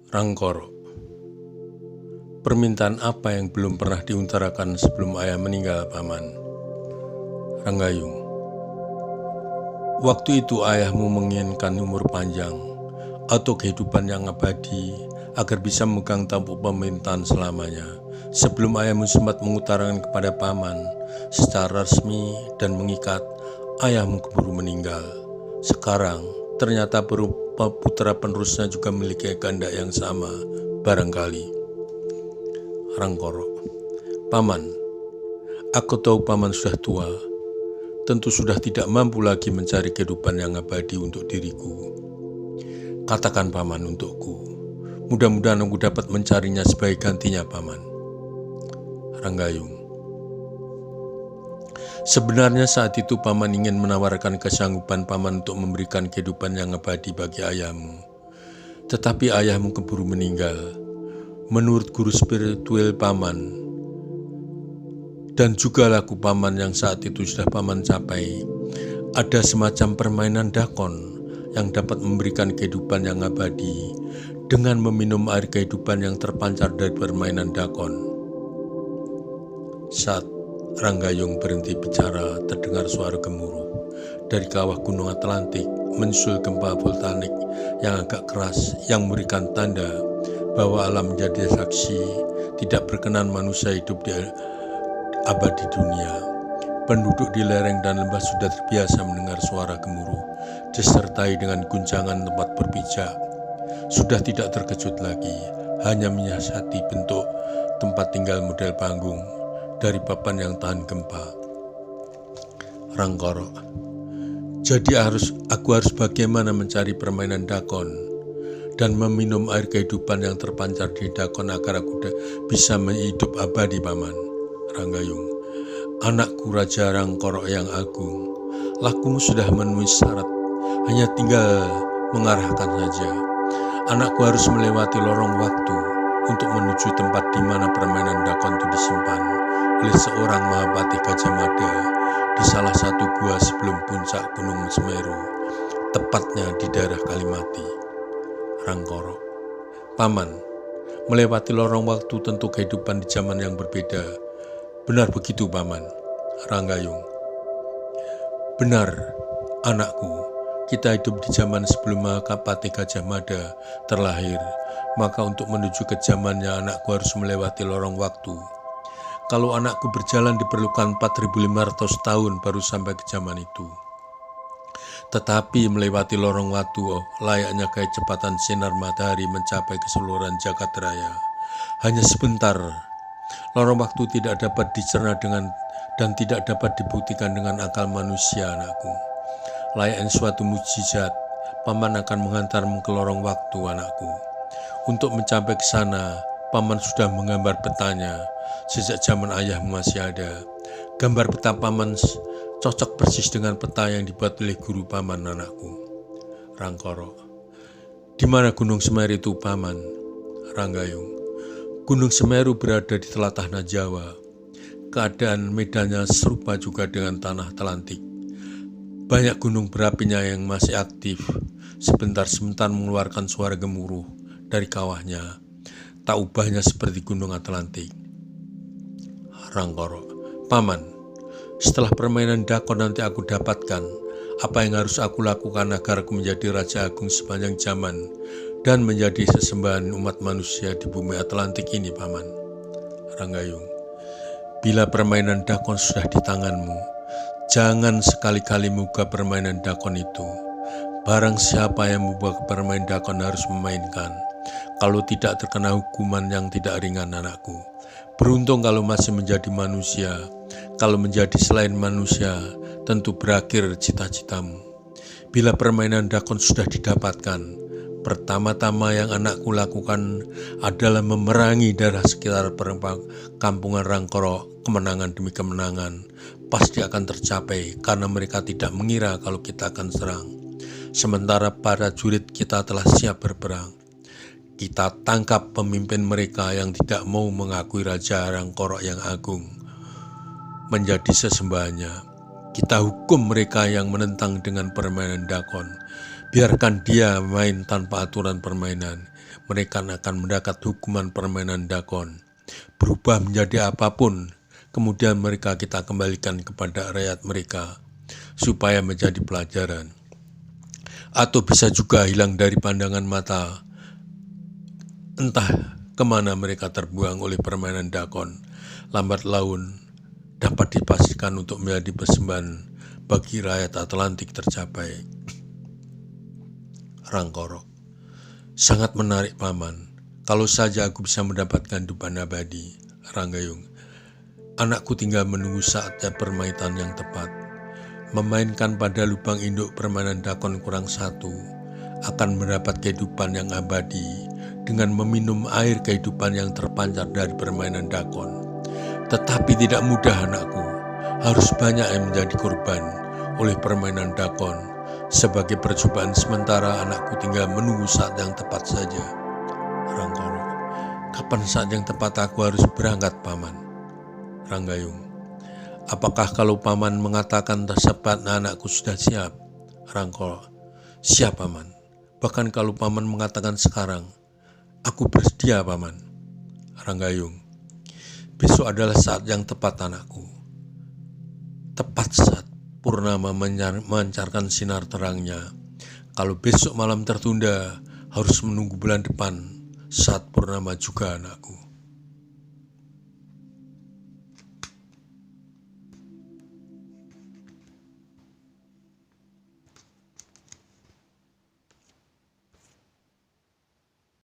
Rangkoro. Permintaan apa yang belum pernah diutarakan sebelum ayah meninggal, Paman? Ranggayung. Waktu itu ayahmu menginginkan umur panjang atau kehidupan yang abadi agar bisa memegang tampuk pemerintahan selamanya. Sebelum ayahmu sempat mengutarakan kepada Paman secara resmi dan mengikat, ayahmu keburu meninggal. Sekarang ternyata putra penerusnya juga memiliki kehendak yang sama, barangkali. Rangkoro. Paman, aku tahu Paman sudah tua, tentu sudah tidak mampu lagi mencari kehidupan yang abadi untuk diriku. Katakan Paman untukku, mudah-mudahan aku dapat mencarinya sebagai gantinya, Paman. Ranggayung. Sebenarnya saat itu Paman ingin menawarkan kesanggupan Paman untuk memberikan kehidupan yang abadi bagi ayahmu. Tetapi ayahmu keburu meninggal. Menurut guru spiritual Paman, dan juga laku Paman yang saat itu sudah Paman capai, ada semacam permainan dakon yang dapat memberikan kehidupan yang abadi dengan meminum air kehidupan yang terpancar dari permainan dakon. Saat Ranggayung berhenti bicara, terdengar suara gemuruh dari kawah gunung Atlantik menyusul gempa vulkanik yang agak keras yang memberikan tanda bahwa alam menjadi saksi tidak berkenan manusia hidup di abadi dunia. Penduduk di lereng dan lembah sudah terbiasa mendengar suara gemuruh disertai dengan guncangan tempat berpijak. Sudah tidak terkejut lagi, hanya menyiasati bentuk tempat tinggal model panggung dari papan yang tahan gempa. Rangkoro. Jadi aku harus bagaimana mencari permainan dakon dan meminum air kehidupan yang terpancar di dakon agar aku bisa hidup abadi, Paman. Ranggayung. Anakku Raja Rangkoro yang agung, lakumu sudah memenuhi syarat, hanya tinggal mengarahkan saja. Anakku harus melewati lorong waktu untuk menuju tempat di mana permainan dakon itu disimpan oleh seorang Mahapati Gajah Mada di salah satu gua sebelum puncak Gunung Semeru, tepatnya di daerah Kalimati. Rangkoro. Paman, melewati lorong waktu tentu kehidupan di zaman yang berbeda. Benar begitu, Paman. Ranggayung. Benar, anakku. Kita hidup di zaman sebelum Mahapati Gajah Mada terlahir, maka untuk menuju ke zamannya anakku harus melewati lorong waktu. Kalau anakku berjalan diperlukan 4.500 tahun baru sampai ke zaman itu. Tetapi melewati lorong waktu layaknya kecepatan sinar matahari mencapai keseluruhan jagat raya. Hanya sebentar. Lorong waktu tidak dapat dicerna dan tidak dapat dibuktikan dengan akal manusia, anakku. Layaknya suatu mukjizat, Paman akan menghantarmu ke lorong waktu, anakku. Untuk mencapai ke sana, Paman sudah menggambar petanya sejak zaman ayahmu masih ada. Gambar peta Paman cocok persis dengan peta yang dibuat oleh guru Paman, anakku. Rangkoro. Di mana Gunung Semeru itu, Paman? Ranggayung. Gunung Semeru berada di telatah Jawa. Keadaan medannya serupa juga dengan tanah Atlantik. Banyak gunung berapinya yang masih aktif, sebentar-sebentar mengeluarkan suara gemuruh dari kawahnya. Tak ubahnya seperti Gunung Atlantik. Rangkoro. Paman, setelah permainan dakon nanti aku dapatkan, apa yang harus aku lakukan agar aku menjadi Raja Agung sepanjang zaman dan menjadi sesembahan umat manusia di bumi Atlantik ini, Paman? Ranggayung. Bila permainan dakon sudah di tanganmu, jangan sekali-kali membuka permainan dakon itu. Barang siapa yang membuka permainan dakon harus memainkan. Kalau tidak terkena hukuman yang tidak ringan, anakku. Beruntung kalau masih menjadi manusia. Kalau menjadi selain manusia, tentu berakhir cita-citamu. Bila permainan dakon sudah didapatkan, pertama-tama yang anakku lakukan adalah memerangi daerah sekitar kampungan Rangkoro. Kemenangan demi kemenangan pasti akan tercapai karena mereka tidak mengira kalau kita akan serang. Sementara para jurid kita telah siap berperang. Kita tangkap pemimpin mereka yang tidak mau mengakui Raja Rangkoro yang agung menjadi sesembahannya. Kita hukum mereka yang menentang dengan permainan dakon. Biarkan dia main tanpa aturan permainan. Mereka akan mendapat hukuman permainan dakon. Berubah menjadi apapun, kemudian mereka kita kembalikan kepada rakyat mereka, supaya menjadi pelajaran. Atau bisa juga hilang dari pandangan mata, entah kemana mereka terbuang oleh permainan dakon. Lambat laun dapat dipastikan untuk menjadi persembahan bagi rakyat Atlantik tercapai. Rangkoro, sangat menarik paman. Kalau saja aku bisa mendapatkan kehidupan abadi. Ranggayung, anakku tinggal menunggu saatnya permainan yang tepat. Memainkan pada lubang induk permainan dakon kurang satu akan mendapat kehidupan yang abadi dengan meminum air kehidupan yang terpancar dari permainan dakon. Tetapi tidak mudah anakku, harus banyak yang menjadi korban oleh permainan dakon. Sebagai percobaan sementara, anakku tinggal menunggu saat yang tepat saja. Rangkoro, kapan saat yang tepat aku harus berangkat paman? Ranggayung, apakah kalau paman mengatakan tersebut anakku sudah siap? Rangkoro, siap paman. Bahkan kalau paman mengatakan sekarang, aku bersedia paman. Ranggayung, besok adalah saat yang tepat anakku. Tepat saat purnama memancarkan sinar terangnya. Kalau besok malam tertunda, harus menunggu bulan depan saat purnama juga anakku.